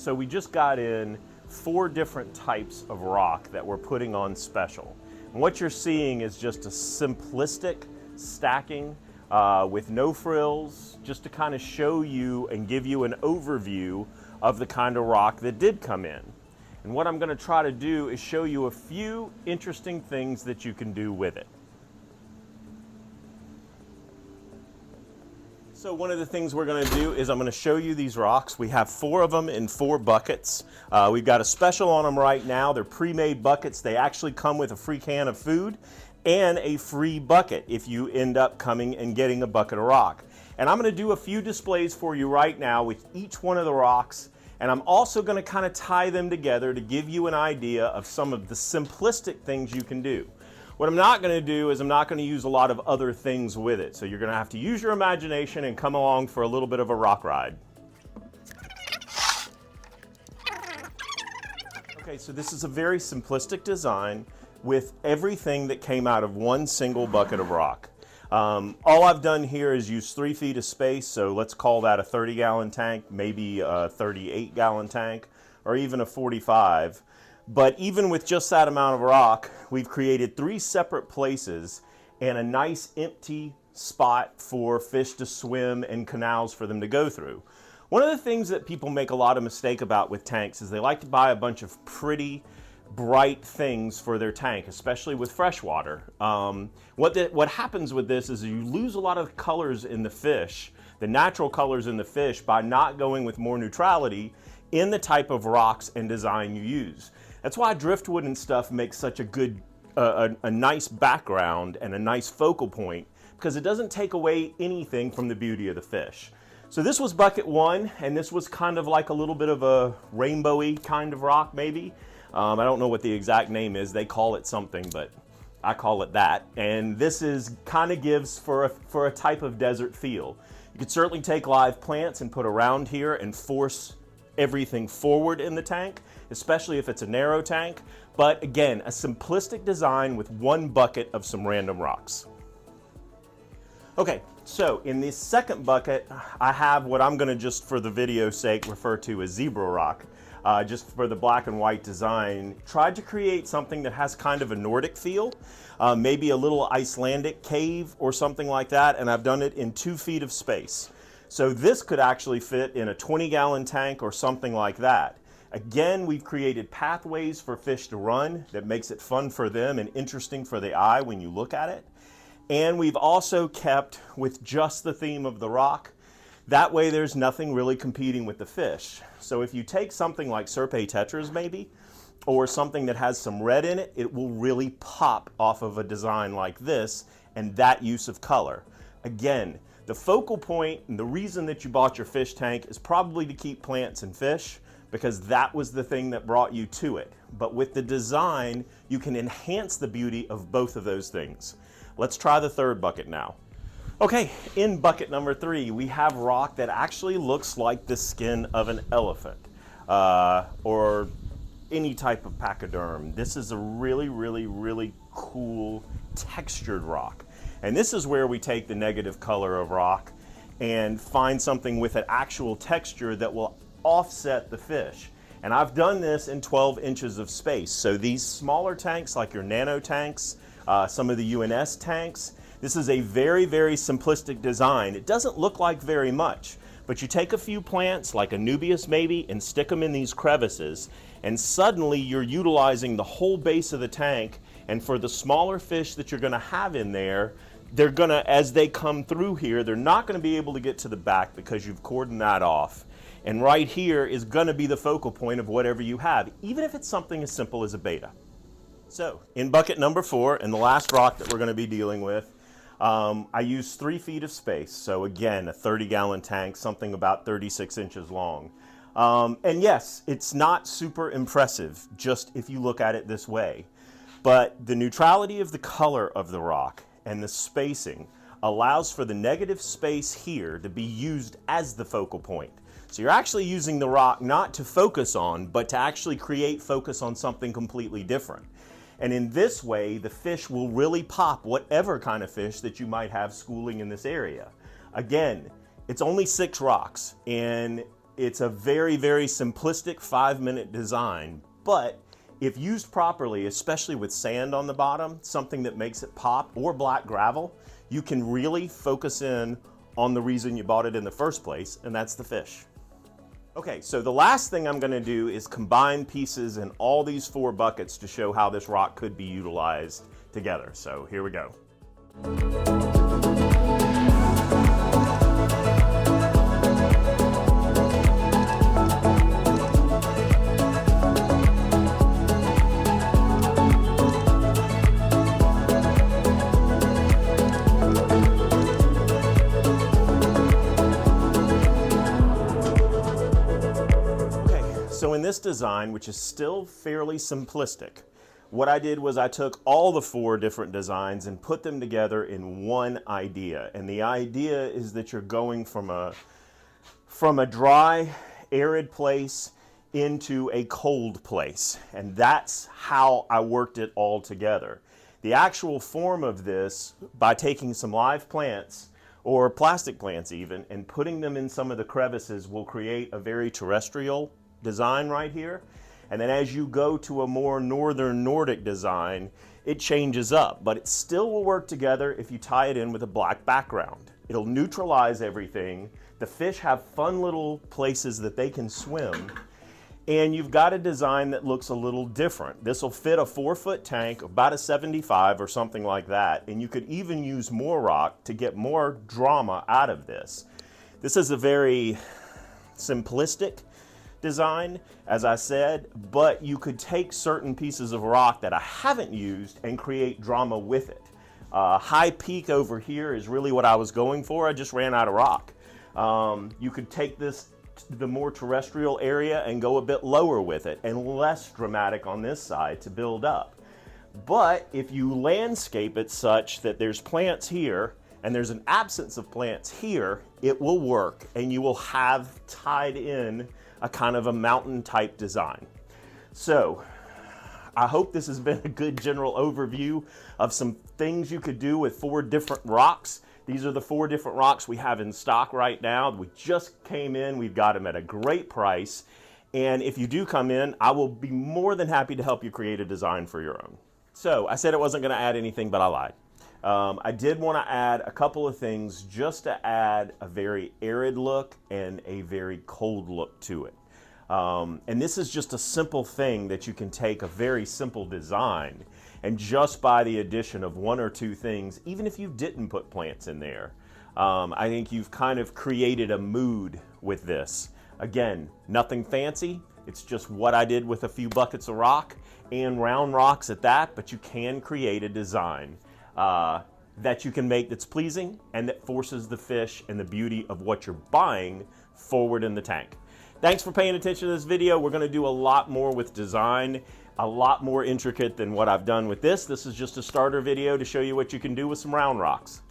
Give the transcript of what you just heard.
So we just got in 4 different types of rock that we're putting on special. And what you're seeing is just a simplistic stacking with no frills, just to kind of show you and give you an overview of the kind of rock that did come in. And what I'm going to try to do is show you a few interesting things that you can do with it. So one of the things we're going to do is I'm going to show you these rocks. We have 4 of them in 4 buckets. We've got a special on them right now. They're pre-made buckets. They actually come with a free can of food and a free bucket if you end up coming and getting a bucket of rock. And I'm going to do a few displays for you right now with each one of the rocks, and I'm also going to kind of tie them together to give you an idea of some of the simplistic things you can do. What I'm not going to do is I'm not going to use a lot of other things with it, so you're going to have to use your imagination and come along for a little bit of a rock ride. Okay, so this is a very simplistic design with everything that came out of one single bucket of rock. All I've done here is use 3 feet of space, so let's call that a 30-gallon tank, maybe a 38-gallon tank, or even a 45. But even with just that amount of rock, we've created 3 separate places and a nice empty spot for fish to swim and canals for them to go through. One of the things that people make a lot of mistake about with tanks is they like to buy a bunch of pretty, bright things for their tank, especially with freshwater. What happens with this is you lose a lot of colors in the fish, the natural colors in the fish, by not going with more neutrality in the type of rocks and design you use. That's why driftwood and stuff makes such a good, a nice background and a nice focal point, because it doesn't take away anything from the beauty of the fish. So this was bucket 1, and this was kind of like a little bit of a rainbowy kind of rock maybe. I don't know what the exact name is. They call it something, but I call it that. And this is kind of gives for a type of desert feel. You could certainly take live plants and put around here and force everything forward in the tank, especially if it's a narrow tank. But again, a simplistic design with 1 bucket of some random rocks. Okay, so in this second bucket, I have what I'm going to just for the video's sake refer to as zebra rock. Just for the black and white design, tried to create something that has kind of a Nordic feel, maybe a little Icelandic cave or something like that, and I've done it in 2 feet of space. So this could actually fit in a 20-gallon tank or something like that. Again, we've created pathways for fish to run that makes it fun for them and interesting for the eye when you look at it. And we've also kept with just the theme of the rock. That way there's nothing really competing with the fish. So if you take something like Serpae tetras maybe, or something that has some red in it, it will really pop off of a design like this and that use of color. Again, the focal point and the reason that you bought your fish tank is probably to keep plants and fish, because that was the thing that brought you to it. But with the design, you can enhance the beauty of both of those things. Let's try the third bucket now. Okay, in bucket number 3, we have rock that actually looks like the skin of an elephant or any type of pachyderm. This is a really, really, really cool textured rock. And this is where we take the negative color of rock and find something with an actual texture that will offset the fish. And I've done this in 12 inches of space. So these smaller tanks, like your nano tanks, some of the UNS tanks, this is a very, very simplistic design. It doesn't look like very much, but you take a few plants, like a Nubius maybe, and stick them in these crevices, and suddenly you're utilizing the whole base of the tank. And for the smaller fish that you're gonna have in there, they're gonna, as they come through here, they're not gonna be able to get to the back because you've cordoned that off. And right here is gonna be the focal point of whatever you have, even if it's something as simple as a betta. So, in bucket number 4, and the last rock that we're gonna be dealing with, I used 3 feet of space. So again, a 30-gallon tank, something about 36 inches long. And yes, it's not super impressive, just if you look at it this way. But the neutrality of the color of the rock and the spacing allows for the negative space here to be used as the focal point. So you're actually using the rock not to focus on, but to actually create focus on something completely different. And in this way, the fish will really pop whatever kind of fish that you might have schooling in this area. Again, it's only 6 rocks, and It's a very, very simplistic 5-minute design, but if used properly, especially with sand on the bottom, something that makes it pop, or black gravel, you can really focus in on the reason you bought it in the first place, and that's the fish. Okay, so the last thing I'm gonna do is combine pieces in all these 4 buckets to show how this rock could be utilized together. So here we go. So in this design, which is still fairly simplistic, what I did was I took all the 4 different designs and put them together in one idea. And the idea is that you're going from a dry, arid place into a cold place. And that's how I worked it all together. The actual form of this, by taking some live plants, or plastic plants even, and putting them in some of the crevices, will create a very terrestrial design right here. And then as you go to a more northern Nordic design, it changes up, but it still will work together if you tie it in with a black background. It'll neutralize everything. The fish have fun little places that they can swim, and you've got a design that looks a little different. This will fit a 4-foot tank, about a 75 or something like that, and you could even use more rock to get more drama out of this. This is a very simplistic design, as I said, but you could take certain pieces of rock that I haven't used and create drama with it. High peak over here is really what I was going for. I just ran out of rock. You could take this to the more terrestrial area and go a bit lower with it, and less dramatic on this side to build up. But if you landscape it such that there's plants here and there's an absence of plants here, it will work, and you will have tied in a kind of a mountain type design. So I hope this has been a good general overview of some things you could do with 4 different rocks. These are the 4 different rocks we have in stock right now. We just came in, we've got them at a great price. And if you do come in, I will be more than happy to help you create a design for your own. So I said I wasn't gonna add anything, but I lied. I did want to add a couple of things just to add a very arid look and a very cold look to it. And this is just a simple thing that you can take a very simple design, and just by the addition of 1 or 2 things, even if you didn't put plants in there, I think you've kind of created a mood with this. Again, nothing fancy. It's just what I did with a few buckets of rock, and round rocks at that, but you can create a design that you can make that's pleasing and that forces the fish and the beauty of what you're buying forward in the tank. Thanks for paying attention to this video. We're gonna do a lot more with design, a lot more intricate than what I've done with this. This is just a starter video to show you what you can do with some round rocks.